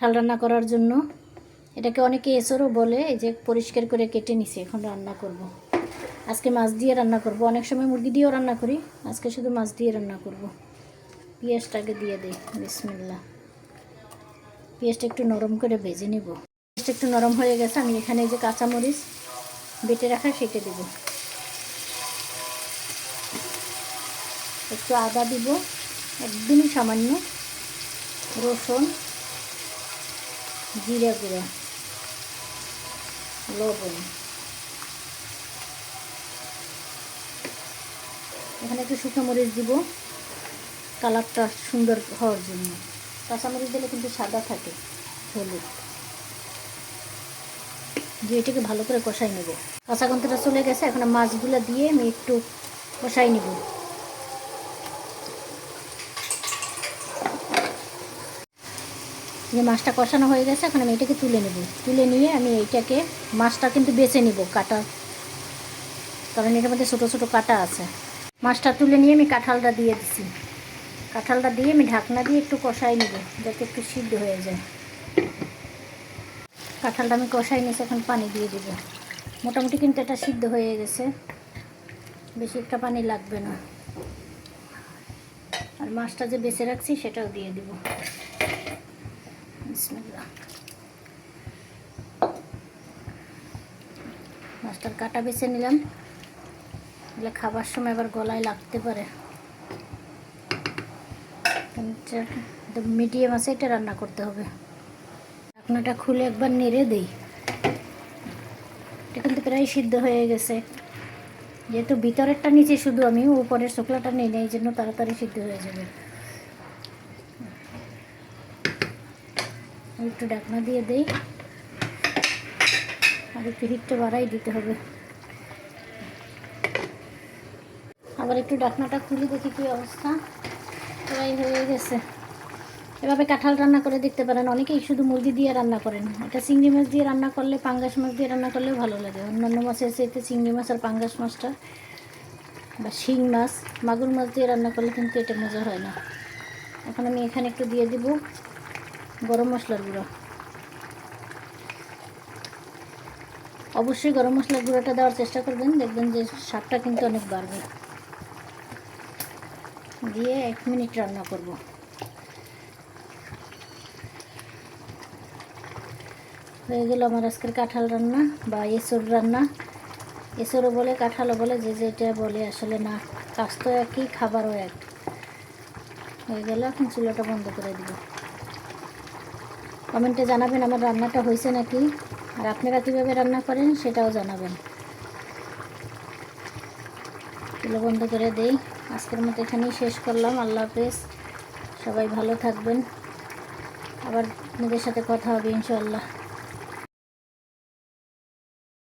কাঁঠাল রান্না করার জন্য এটাকে অনেকে এসরও বলে, এই যে পরিষ্কার করে কেটে নিছি, এখন রান্না করব। আজকে মাছ দিয়ে রান্না করব, অনেক সময় মুরগি দিয়েও রান্না করি, আজকে শুধু মাছ দিয়ে রান্না করব। পেঁয়াজটাকে দিয়ে দিই, বিসমিল্লাহ। পেঁয়াজটা একটু নরম করে ভেজে নেব। পেঁয়াজটা একটু নরম হয়ে গেছে, আমি এখানে এই যে কাঁচামরিচ বেটে রাখা সেটা দেব, একটু আদা দিব, একদমই সামান্য, রসুন, জিরা গুঁড়া, লবণ, এখানে একটু শুকনো মরিচ দিব কালারটা সুন্দর হওয়ার জন্য। কাঁচামরিচ দিলে কিন্তু সাদা থাকে। হলুদ দিয়ে এটাকে ভালো করে কষাই নেব। কাঁচা গন্ধটা চলে গেছে, এখন মাছগুলো দিয়ে আমি একটু কষাই নেব। যে মাছটা কষানো হয়ে গেছে, এখন আমি এটাকে তুলে নেব। তুলে নিয়ে আমি এইটাকে, মাছটা কিন্তু বেছে নিব কাটা, কারণ এটার মধ্যে ছোটো ছোটো কাটা আছে। মাছটা তুলে নিয়ে আমি কাঁঠালটা দিয়ে দিছি। কাঁঠালটা দিয়ে আমি ঢাকনা দিয়ে একটু কষাই নেব, যাতে একটু সিদ্ধ হয়ে যায়। কাঁঠালটা আমি কষাই নিয়েছি, এখন পানি দিয়ে দেব। মোটামুটি কিন্তু এটা সিদ্ধ হয়ে গেছে, বেশি একটা পানি লাগবে না। আর মাছটা যে বেছে রাখছি সেটাও দিয়ে দেব। বিসমিল্লাহ। মাছটার কাটা বেছে নিলাম, তাহলে খাবার সময় আবার গলায় লাগতে পারে। মিডিয়াম আছে এটা রান্না করতে হবে। ঢাকনাটা খুলে একবার নেড়ে দেই। এটা কিন্তু প্রায় সিদ্ধ হয়ে গেছে, যেহেতু ভিতরেরটা নিচে শুধু আমি, উপরের শুকলাটা নিই না, এই জন্য তাড়াতাড়ি সিদ্ধ হয়ে যাবে। একটু ঢাকনা দিয়ে দেই, আর একটু হিটটা বাড়াই দিতে হবে। আবার একটু ঢাকনাটা খুলে দেখি কী অবস্থা। প্রায় হয়ে গেছে। এভাবে কাঁঠাল রান্না করে দেখতে পারেন। অনেকেই শুধু মুরগি দিয়ে রান্না করেন, এটা চিংড়ি মাছ দিয়ে রান্না করলে, পাঙ্গাস মাছ দিয়ে রান্না করলেও ভালো লাগে। অন্যান্য মাছের চাইতে চিংড়ি মাছ আর পাঙ্গাস মাছটা বা শিং মাছ, মাগুর মাছ দিয়ে রান্না করলে কিন্তু এটা মজা হয় না। এখন আমি এখানে একটু দিয়ে দিব গরম মশলার গুঁড়ো। অবশ্যই গরম মশলার গুঁড়োটা দেওয়ার চেষ্টা করবেন, দেখবেন যে স্বাদটা কিন্তু অনেক বাড়বে। দিয়ে 1 মিনিট রান্না করব। হয়ে গেল আমার আজকের কাঁঠাল রান্না বা এঁচোড় রান্না। এঁচোড়ও বলে, কাঁঠালও বলে, যে যেটা বলে আসলে না, কাজ তো একই, খাবারও এক। হয়ে গেল, এখন চুলাটা বন্ধ করে দিব। কমেন্টে জানাবেন আমার রান্নাটা হয়েছে নাকি, আর আপনারা কীভাবে রান্না করেন সেটাও জানাবেন। চুলা বন্ধ করে দেই। আজকের মতো এখানেই শেষ করলাম। আল্লাহ হাফেজ, সবাই ভালো থাকবেন। আবার আপনাদের সাথে কথা হবে ইনশাআল্লাহ।